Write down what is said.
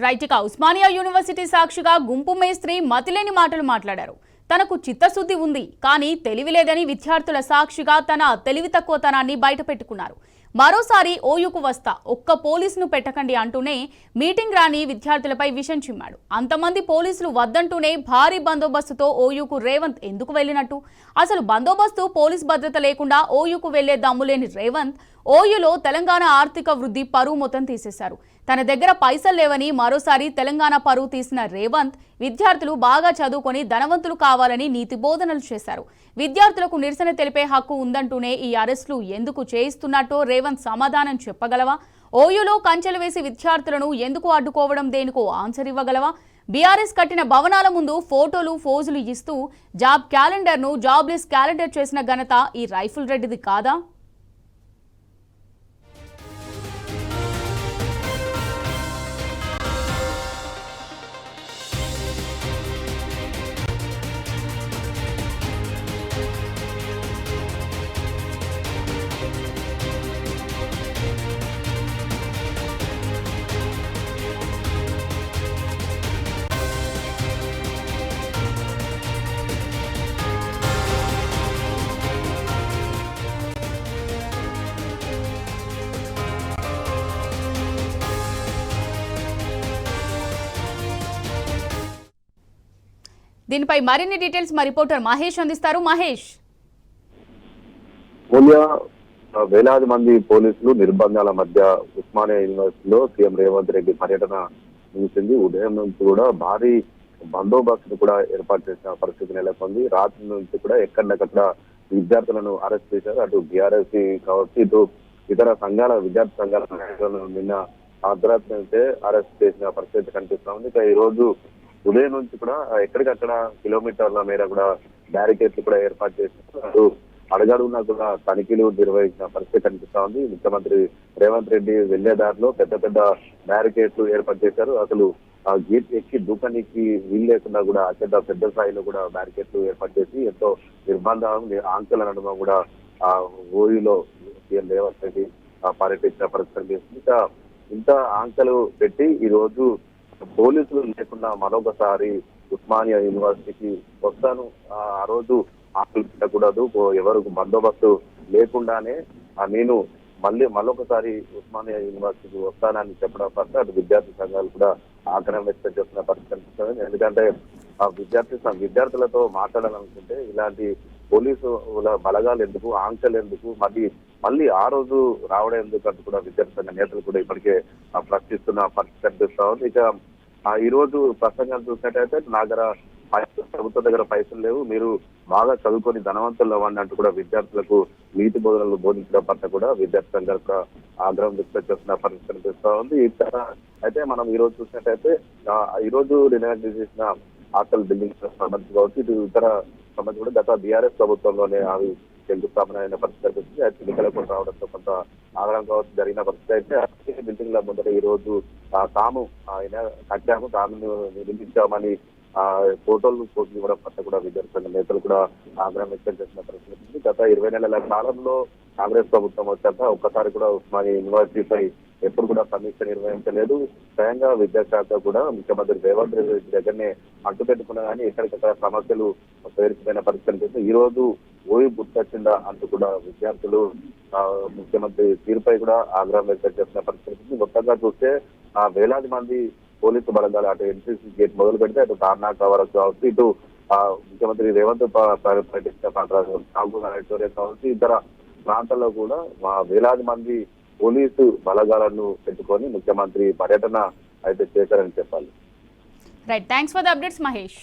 Right ఇక Osmania university సాక్షిగా గుంపు మేస్త్రి మతిలేని మాటలు మాట్లాడారు. తనకు చిత్తశుద్ధి ఉంది కానీ తెలివి లేదని విద్యార్థుల సాక్షిగా తన తెలివి తక్కువతనాన్ని బయటపెట్టుకున్నారు. మరోసారి ఓయూకు వస్తా ఒక్క పోలీసును పెట్టకండి అంటూనే మీటింగ్ రాని విద్యార్థులపై విషం చిమ్మాడు. అంతమంది పోలీసులు వద్దంటూనే భారీ బందోబస్తుతో ఓయూకు రేవంత్ ఎందుకు వెళ్లినట్టు? అసలు బందోబస్తు పోలీస్ భద్రత లేకుండా ఓయూకు వెళ్లే దమ్ములేని రేవంత్ ఓయూలో తెలంగాణ ఆర్థిక వృద్ధి పరువు మొత్తం తీసేశారు. తన దగ్గర పైసలు లేవని మరోసారి తెలంగాణ పరువు తీసిన రేవంత్ విద్యార్థులు బాగా చదువుకొని ధనవంతులు కావాలని నీతి బోధనలు చేశారు. విద్యార్థులకు నిరసన తెలిపే హక్కు ఉందంటూనే ఈ అరెస్టులు ఎందుకు చేయిస్తున్నట్టో రేవంత్ సమాధానం చెప్పగలవా? ఓయూలో కంచెలు వేసి విద్యార్థులను ఎందుకు అడ్డుకోవడం దేనికో ఆన్సర్ ఇవ్వగలవా? బీఆర్ఎస్ కట్టిన భవనాల ముందు ఫోటోలు ఫోజులు ఇస్తూ జాబ్ క్యాలెండర్ను జాబ్లెస్ క్యాలెండర్ చేసిన ఘనత ఈ రైఫుల్ రెడ్డిది కాదా? దీనిపై మరిన్ని డీటెయిల్స్ మా రిపోర్టర్ మహేష్ అందిస్తారు. మహేష్, వేలాది మంది పోలీసులు నిర్బంధాల మధ్య ఉస్మానియా యూనివర్సిటీలో సీఎం రేవంత్ రెడ్డి పర్యటన ముగిసింది. ఉదయం నుంచి కూడా భారీ బందోబస్తును కూడా ఏర్పాటు చేసిన పరిస్థితి నెలకొంది. రాత్రి నుంచి కూడా ఎక్కడికక్కడ విద్యార్థులను అరెస్ట్ చేశారు. అటు బీఆర్ఎస్ కావచ్చు, ఇటు ఇతర సంఘాల విద్యార్థి సంఘాల నాయకులను నిన్న అర్ధరాత్రి నుంచే అరెస్ట్ చేసిన పరిస్థితి కనిపిస్తా ఉంది. ఇక ఈ రోజు ఉదయం నుంచి కూడా ఎక్కడికక్కడ కిలోమీటర్ల మేర కూడా బ్యారికేడ్లు కూడా ఏర్పాటు చేశారు. అటు అడగడుగునా కూడా తనిఖీలు నిర్వహించిన పరిస్థితి కనిపిస్తా ఉంది. ముఖ్యమంత్రి రేవంత్ రెడ్డి వెళ్లే దారిలో పెద్ద పెద్ద బ్యారికేడ్లు ఏర్పాటు చేశారు. అసలు ఆ గేట్ ఎక్కి దూకానికి వీలు లేకుండా కూడా అత్యంత పెద్ద స్థాయిలో కూడా బ్యారికేడ్లు ఏర్పాటు చేసి ఎంతో నిర్బంధం ఆంక్షల నడుమ కూడా ఆ ఓయూలో సీఎం రేవంత్ రెడ్డి పర్యటించిన పరిస్థితి కనిపిస్తుంది. ఇంత ఆంక్షలు పెట్టి ఈ రోజు పోలీసులు లేకుండా మరొకసారి ఉస్మానియా యూనివర్సిటీకి వస్తాను, ఆ రోజు ఆకులు పెట్టకూడదు, ఎవరికి బందోబస్తు లేకుండానే నేను మళ్ళొకసారి ఉస్మానియా యూనివర్సిటీకి వస్తానని చెప్పడం పట్ల అటు విద్యార్థి సంఘాలు కూడా ఆగ్రహం వ్యక్తం చేస్తున్న పరిస్థితి కనిపిస్తుంది. ఎందుకంటే ఆ విద్యార్థులతో మాట్లాడాలనుకుంటే ఇలాంటి పోలీసుల బలగాలు ఎందుకు, ఆంక్షలు ఎందుకు, మళ్ళీ ఆ రోజు రావడం ఎందుకు అంటూ కూడా విద్యార్థి సంఘ నేతలు కూడా ఇప్పటికే ప్రశ్నిస్తున్న పరిస్థితి కనిపిస్తా ఉంది. ఇక ఈ రోజు ప్రసంగం చూసినట్టయితే ప్రభుత్వం దగ్గర పైసలు లేవు, మీరు బాగా చదువుకొని ధనవంతులు అవ్వండి అంటూ కూడా విద్యార్థులకు నీతి బోధనలు బోధించడం పట్ల కూడా విద్యార్థి సంఘాలు కూడా ఆగ్రహం వ్యక్తం చేస్తున్న పరిస్థితి కనిపిస్తా ఉంది. అయితే మనం ఈ రోజు చూసినట్టయితే ఈ రోజు రినోవేట్ చేసిన హాస్టల్ బిల్డింగ్స్ సంబంధించి కావచ్చు, ఇటు ఇతర సంబంధించి కూడా గత బీఆర్ఎస్ ప్రభుత్వంలోనే అవి శంకుస్థాపన అయిన పరిస్థితి కనిపిస్తుంది. అయితే ఎన్నికల కూడా రావడంతో కొంత ఆగ్రహం కావచ్చు జరిగిన పరిస్థితి. అయితే బిల్డింగ్ల ముందర ఈ రోజు తాము కట్టాము, తాము నిర్మించామని ఫోటోలు ఇవ్వడం పట్ల కూడా విద్యార్థి సంఘ నేతలు కూడా ఆగ్రహం వ్యక్తం చేసిన పరిస్థితి. గత 20 నెలల కాలంలో కాంగ్రెస్ ప్రభుత్వం వచ్చాక ఒక్కసారి కూడా ఉస్మానియా యూనివర్సిటీపై ఎప్పుడు కూడా సమీక్ష నిర్వహించలేదు. స్వయంగా విద్యాశాఖ కూడా ముఖ్యమంత్రి రేవంత్ రెడ్డి దగ్గరనే అడ్డు పెట్టుకున్నా కానీ ఎక్కడికక్కడ సమస్యలు పేరుకుపోయిన పరిస్థితి కనిపిస్తుంది. ఈ రోజు ఓయూ గుర్తొచ్చిందా అంటూ కూడా విద్యార్థులు ముఖ్యమంత్రి తీరుపై కూడా ఆగ్రహం వ్యక్తం చేస్తున్న పరిస్థితి. మొత్తంగా చూస్తే వేలాది మంది పోలీసు బలగాలు అటు ఎన్సీసీ గేట్ మొదలు పెడితే అటు తార్నాక వరకు కావచ్చు, ఇటు ముఖ్యమంత్రి రేవంత్ పర్యటించిన కావచ్చు, ఇతర ప్రాంతాల్లో కూడా వేలాది మంది పోలీసు బలగాలను పెట్టుకొని ముఖ్యమంత్రి పర్యటన అయితే చేశారని చెప్పాలి. Right, thanks for the updates Mahesh.